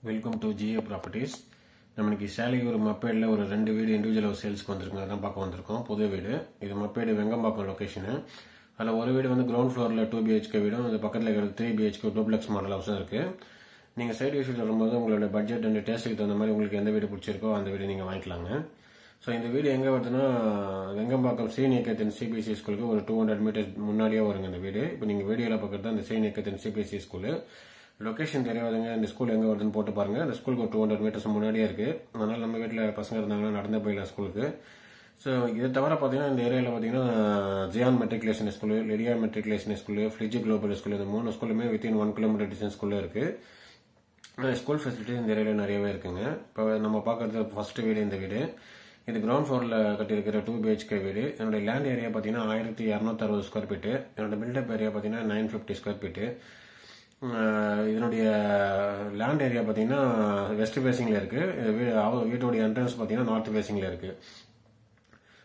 Welcome to GA properties. நம்மளுக்கு சேலைக்கு ஒரு மப்பேடில் ஒரு 2 வீடு இண்டிவிஜுவல் சேல்ஸ்க்கு வந்திருக்குங்க. அதான் பார்க்க வந்திருக்கோம். புது வீடு இது மப்பேடு வெங்கம்பாக்கம் லொக்கேஷனு. அதில் ஒரு வீடு வந்து கிரவுண்ட் ஃப்ளோரில் 2 BHK வீடும், அது பக்கத்தில் இருக்கிற 3 BHK டூப்ளெக்ஸ் மாடல் ஹவுஸும் இருக்குது. நீங்கள் சைடு விசிட் வரும்போது உங்களோட பட்ஜெட் அண்ட் டேஸ்ட்டுக்கு தகுந்த மாதிரி உங்களுக்கு எந்த வீடு பிடிச்சிருக்கோ அந்த வீடு நீங்கள் வாங்கிக்கலாங்க. ஸோ இந்த வீடு எங்கே வருதுன்னா வெங்கம்பாக்கம் ஸ்ரீநிகேதன் சிபிஎஸ்சி ஸ்கூலுக்கு ஒரு 200 மீட்டர்ஸ் முன்னாடியே வருங்க இந்த வீடு. இப்போ நீங்கள் வீடியோவில் பார்க்குறது அந்த ஸ்ரீநிகேதன் சிபிஎஸ்சி ஸ்கூலு. லொக்கேஷன் தெரியாதுங்க, இந்த ஸ்கூல் எங்கே வருதுன்னு போட்டு பாருங்க. இந்த ஸ்கூலுக்கு ஒரு 200 மீட்டர்ஸ் முன்னாடியே இருக்குது. அதனால் நம்ம வீட்டில் பசங்க இருந்தாங்கன்னா நடந்து போயிடலாம் ஸ்கூலுக்கு. ஸோ இதை தவிர பார்த்தீங்கன்னா இந்த ஏரியாவில் பார்த்தீங்கன்னா Zion matriculation school, Lydia matriculation school, ஃப்ளிஜ் குளோபல் ஸ்கூல், இந்த 3 ஸ்கூலுமே வித்தின் 1 கிலோமீட்டர் டிஸ்டன்ஸ் ஸ்கூலில் இருக்குது. ஸ்கூல் ஃபெசிலிட்டிஸ் இந்த ஏரியாவில் நிறையவே இருக்குங்க. இப்போ நம்ம பார்க்குறது ஃபர்ஸ்ட் வீடு. இந்த வீடு இது கிரவுண்ட் ஃப்ளோரில் கட்டியிருக்கிற 2 BHK வீடு. என்னுடைய லேண்ட் ஏரியா பார்த்தீங்கன்னா 1260 ஸ்கொயர் ஃபீட்டு. என்னோட பில்டப் ஏரியா பார்த்தீங்கன்னா 950 ஸ்கொயர் ஃபீட்டு. இதனுடைய லேண்ட் ஏரியா பார்த்தீங்கன்னா வெஸ்ட் ஃபேசிங்கில் இருக்குது. வீட்டோடைய என்ட்ரன்ஸ் பார்த்தீங்கன்னா நார்த் ஃபேசிங்கில் இருக்குது.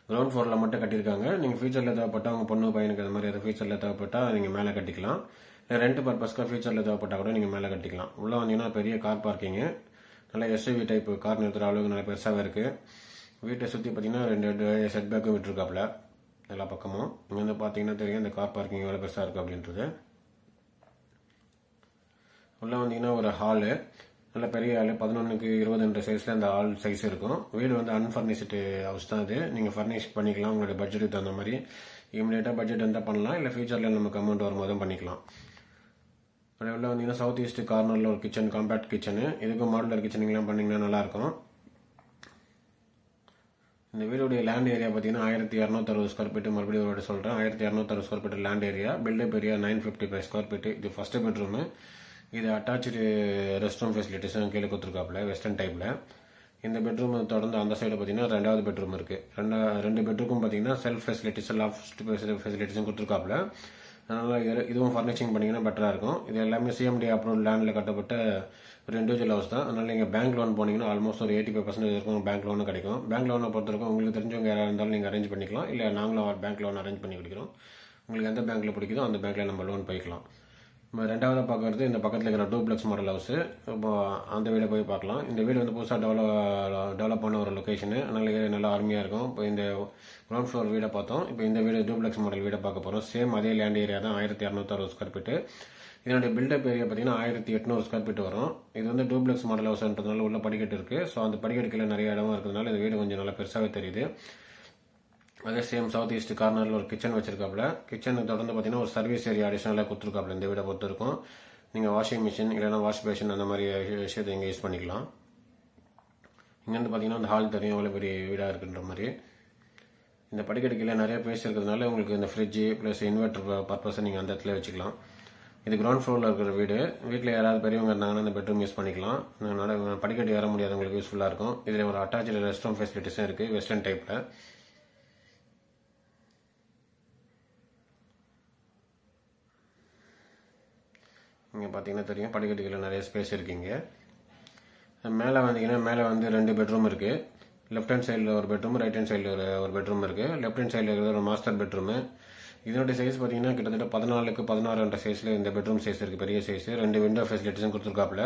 கிரவுண்ட் ஃப்ளோரில் மட்டும் கட்டியிருக்காங்க. நீங்கள் ஃபியூச்சரில் தேவைப்பட்டால் உங்கள் பொண்ணு பையனுக்கு அது மாதிரி எதாவது ஃபியூச்சரில் தேவைப்பட்டால் நீங்கள் மேலே கட்டிக்கலாம். இல்லை ரெண்ட் பர்பஸ்க்காக ஃபியூச்சரில் தேவைப்பட்டால் கூட நீங்கள் மேலே கட்டிக்கலாம். உள்ளே வந்தீங்கன்னா பெரிய கார் பார்க்கிங்கு, நல்லா SUV டைப் கார் நிறுத்துகிற அளவுக்கு நல்லா பெருசாகவே இருக்குது. வீட்டை சுற்றி பார்த்தீங்கன்னா 2 செட் பேக்கும் விட்டுருக்காப்புல எல்லா பக்கமும். இங்கே வந்து பார்த்தீங்கன்னா தெரியும் இந்த கார் பார்க்கிங் எவ்வளோ பெருசாக இருக்குது அப்படின்றது. உள்ளே வந்தீங்கன்னா ஒரு ஹாலு, நல்ல பெரிய ஹாலு, 11x20 சைஸில் அந்த ஹால் சைஸ் இருக்கும். வீடு வந்து அன்ஃபர்னிஷ்டு ஹவுஸ் தான் இது. நீங்கள் ஃபர்னிஷ் பண்ணிக்கலாம் உங்களுடைய பட்ஜெட்டுக்கு தகுந்த மாதிரி. இமீடியட்டாக பட்ஜெட் இருந்தால் பண்ணலாம், இல்லை ஃபியூச்சரில் நமக்கு அமௌண்ட் வரும்போதும் பண்ணிக்கலாம். அப்படியே உள்ள வந்தீங்கன்னா சவுத் ஈஸ்ட் கார்னரில் ஒரு கிச்சன், காம்பேக்ட் கிச்சனு. இதுக்கும் மாடுலர் கிச்சனிங்லாம் பண்ணிங்கன்னா நல்லாயிருக்கும். இந்த வீடுடைய லேண்ட் ஏரியா பார்த்தீங்கன்னா 1260 ஸ்கொயர் ஃபீட்டு. மறுபடியும் ஒரு சொல்கிறேன், 1260 square feet land area. Build up area 955 square feet. இது ஃபர்ஸ்ட் பெட்ரூமு. இது அட்டாச்சு ரெஸ்ட் ரூம் ஃபெசிலிட்டிஸும் கீழே கொடுத்துருக்காப்புல வெஸ்டர்ன் டைப்பில். இந்த பெட்ரூம் தொடர்ந்து அந்த சைடு பார்த்தீங்கன்னா 2வது பெட்ரூம் இருக்குது. 2 பெட்ரூமும் பார்த்தீங்கன்னா செல்ஃப் ஃபெசிலிட்டிஸ், லாஃப்ட் ஃபெசிலிட்டிஸும் கொடுத்துருக்காப்புல. அதனால் இதுவும் ஃபர்னிஷிங் பண்ணிங்கன்னா பெட்டராக இருக்கும். இது எல்லாமே CMD அப்ரூவல் லேண்டில் கட்டப்பட்ட ஒரு இண்டிவிஜுவல் ஹவுஸ் தான். அதனால் நீங்கள் பேங்க் லோன் போனீங்கன்னா ஆல்மோஸ்ட் ஒரு 85% இருக்கும் பேங்க் லோனும் கிடைக்கும். பேங்க் லோனை பொறுத்தவரைக்கும் உங்களுக்கு தெரிஞ்சவங்க யாராக இருந்தாலும் நீங்கள் அரேஞ்ச் பண்ணிக்கலாம், இல்லை நாங்களும் பேங்க் லோன் அரேஞ்ச் பண்ணி கொடுக்குறோம். உங்களுக்கு எந்த பேங்க்கில் பிடிக்குதோ அந்த பேங்க்கில் நம்ம லோன் போய்க்கலாம். நம்ம 2வது பார்க்கறது இந்த பக்கத்தில் இருக்கிற டூப்ளெக்ஸ் மாடல் ஹவுஸு. இப்போ அந்த வீடை போய் பார்க்கலாம். இந்த வீடு வந்து புதுசாக டெவலப் பண்ண ஒரு லொக்கேஷனு. அதனால் ஏரியா நல்லா அருமையாக இருக்கும். இப்போ இந்த கிரவுண்ட் ஃப்ளோர் வீடை பார்த்தோம். இப்போ இந்த வீடு டூப்ளெக்ஸ் மாடல் வீடை பார்க்க போகிறோம். சேம் அதே லேண்ட் ஏரியா தான், 1260 ஸ்கொயர் ஃபீட்டு. இதனுடைய பில்டப் ஏரியா பார்த்தீங்கன்னா 1800 ஸ்கொயர் ஃபீட் வரும். இது வந்து டூப்ளெக்ஸ் மாடல் ஹவுஸ்ன்றதுனால உள்ள படிக்கட்டு இருக்குது. ஸோ அந்த படிக்கட்டுக்குள்ள நிறைய இடமா இருக்கிறதுனால இந்த வீடு கொஞ்சம் நல்லா பெருசாகவே தெரியுது. அதே சேம் சவுத் ஈஸ்ட் கார்னரில் ஒரு கிச்சன் வச்சிருக்காப்புல. கிச்சனுக்கு தொடர்ந்து பார்த்தீங்கன்னா ஒரு சர்வீஸ் ஏரியா அடிஷனலாக கொடுத்துருக்காப்புல. இந்த வீடை பொறுத்த இருக்கும் நீங்கள் வாஷிங் மிஷின் இல்லைனா வாஷ் பேஷன் அந்த மாதிரி விஷயத்தை இங்கே யூஸ் பண்ணிக்கலாம். இங்கேருந்து பார்த்தீங்கன்னா அந்த ஹால் தெரியும் எவ்வளோ பெரிய வீடாக இருக்குன்ற மாதிரி. இந்த படிக்கட்டுக்குள்ள நிறைய பேஸ் இருக்கிறதுனால உங்களுக்கு இந்த ஃப்ரிட்ஜு ப்ளஸ் இன்வெர்டர் பர்பஸை நீங்கள் அந்த இடத்துல வச்சுக்கலாம். இது கிரவுண்ட் ஃப்ளோரில் இருக்கிற வீடு. வீட்டில் யாராவது பெரியவங்க இருந்தாங்கன்னா இந்த பெட்ரூம் யூஸ் பண்ணிக்கலாம். படிக்கட்டு ஏற முடியாதவங்களுக்கு யூஸ்ஃபுல்லாக இருக்கும். இதில் ஒரு அட்டாச்சு ரெஸ்ட் ரூம் ஃபெசிலிட்டிஸும் இருக்குது வெஸ்டர்ன் டைப்பில். இங்கே பார்த்தீங்கன்னா தெரியும் படிக்கட்டுகளில் நிறைய ஸ்பேஸ் இருக்குங்க. மேலே வந்தீங்கன்னா மேலே வந்து 2 பெட்ரூம் இருக்குது. லெஃப்ட் ஹேண்ட் சைடில் ஒரு பெட்ரூம், ரைட் ஹேண்ட் சைடில் ஒரு பெட்ரூம் இருக்குது. லெஃப்ட் ஹேண்ட் சைடில் இருக்கிற ஒரு மாஸ்டர் பெட்ரூமு. இதனுடைய சைஸ் பார்த்தீங்கன்னா கிட்டத்தட்ட 14x16 சைஸில் இந்த பெட்ரூம் சைஸ் இருக்குது, பெரிய சைஸ். 2 விண்டோ ஃபெசிலிட்டிஸும் கொடுத்துருக்காப்புல.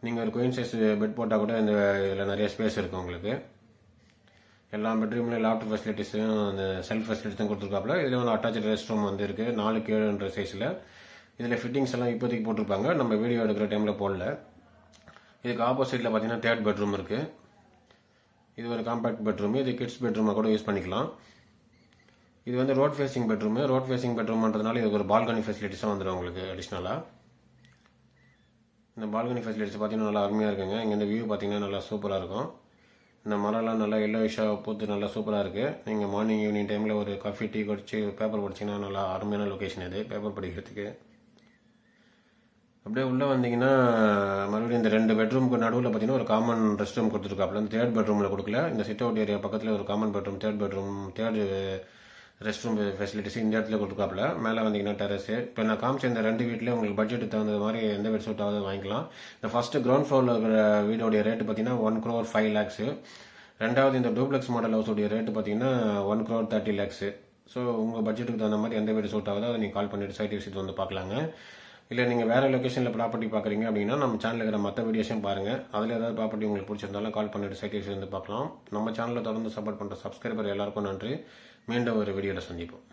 நீங்கள் ஒரு குயின் சைஸ் பெட் போட்டால் கூட இந்த இதில் நிறைய ஸ்பேஸ் இருக்கும் உங்களுக்கு. எல்லா பெட்ரூம்லையும் லாஃப்ட் ஃபெசிலிட்டிஸும் அந்த செல்ஃப் ஃபெசிலிட்டிஸும் கொடுத்துருக்காப்புல. இதில் வந்து அட்டாச்சு ரெஸ்ட் ரூம் வந்து இருக்குது 4x7 சைஸில். இதில் ஃபிட்டிங்ஸ் எல்லாம் இப்போதைக்கு போட்டிருப்பாங்க, நம்ம வீடியோ எடுக்கிற டைமில் போடல. இதுக்கு ஆப்போசிட்டில் பார்த்தீங்கன்னா 3rd பெட்ரூம் இருக்குது. இது ஒரு காம்பேக்ட் பெட்ரூம். இது கிட்ஸ் பெட்ரூமாக கூட யூஸ் பண்ணிக்கலாம். இது வந்து road facing bedroom. Road facing பெட்ரூம்ன்றதுனால இதுக்கு ஒரு பால்கனி ஃபெசிலிட்டிஸும் வந்துடும் உங்களுக்கு அடிஷ்னலாக. இந்த பால்கனி ஃபெசிலிட்டிஸ் பார்த்தீங்கன்னா நல்லா அருமையாக இருக்குங்க. இங்கே இந்த வியூ பார்த்தீங்கன்னா நல்லா சூப்பராக இருக்கும். இந்த மரம்லாம் நல்லா எல்லோயிஷாக பூத்து நல்லா சூப்பராக இருக்குது. நீங்கள் மார்னிங் ஈவினிங் டைமில் ஒரு காஃபி டீ குடிச்சு பேப்பர் படிச்சிங்கன்னா நல்லா அருமையான லொக்கேஷன் இது பேப்பர் படிக்கிறதுக்கு. அப்படியே உள்ளே வந்தீங்கன்னா மறுபடியும் இந்த 2 பெட்ரூமுக்கு நடுவில் பார்த்தீங்கன்னா ஒரு காமன் ரெஸ்ட் ரூம் கொடுத்துருக்காப்புல. இந்த 3rd பெட்ரூமில் கொடுக்கல. இந்த சிட் அவுட் ஏரியா பக்கத்தில் ஒரு common bedroom, 3rd rest room facilities இந்த இடத்துல கொடுத்துருக்காப்புல. மேலே வந்தீங்கன்னா டெரஸு. இப்போ நான் காமிச்ச இந்த 2 வீட்டில் உங்களுக்கு பட்ஜெட்டுக்கு தகுந்த மாதிரி எந்த வீடு சூட் ஆகுது வாங்கிக்கலாம். இந்த ஃபர்ஸ்ட் கிரவுண்ட் ஃப்ளோரில் இருக்கிற வீடோடைய ரேட்டு பார்த்தீங்கன்னா 1,05,00,000. 2வது இந்த டூப்ளெக்ஸ் மாடல் ஹவுஸோடைய ரேட்டு பார்த்தீங்கன்னா 1,30,00,000. ஸோ உங்கள் பட்ஜெட்டுக்கு தகுந்த மாதிரி எந்த வீடு சூட் ஆகுதோ அதை நீங்கள் கால் பண்ணிவிட்டு சைட் விசிட் வந்து பார்க்கலாங்க. இல்லை நீங்கள் வேறு லொக்கேஷனில் ப்ராப்பர்ட்டி பார்க்குறீங்க அப்படின்னா நம்ம சேனலில் இருக்கிற மற்ற வீடியோஸையும் பாருங்கள். அதில் ஏதாவது ப்ராப்பர்ட்டி உங்களுக்கு பிடிச்சிருந்தாலும் கால் பண்ணிட்டு சைட் வந்து பார்க்கலாம். நம்ம சேனலில் தொடர்ந்து சப்போர்ட் பண்ணுற சப்ஸ்கிரைபர் எல்லாருக்கும் நன்றி. மீண்டும் ஒரு வீடியோவில் சந்திப்போம்.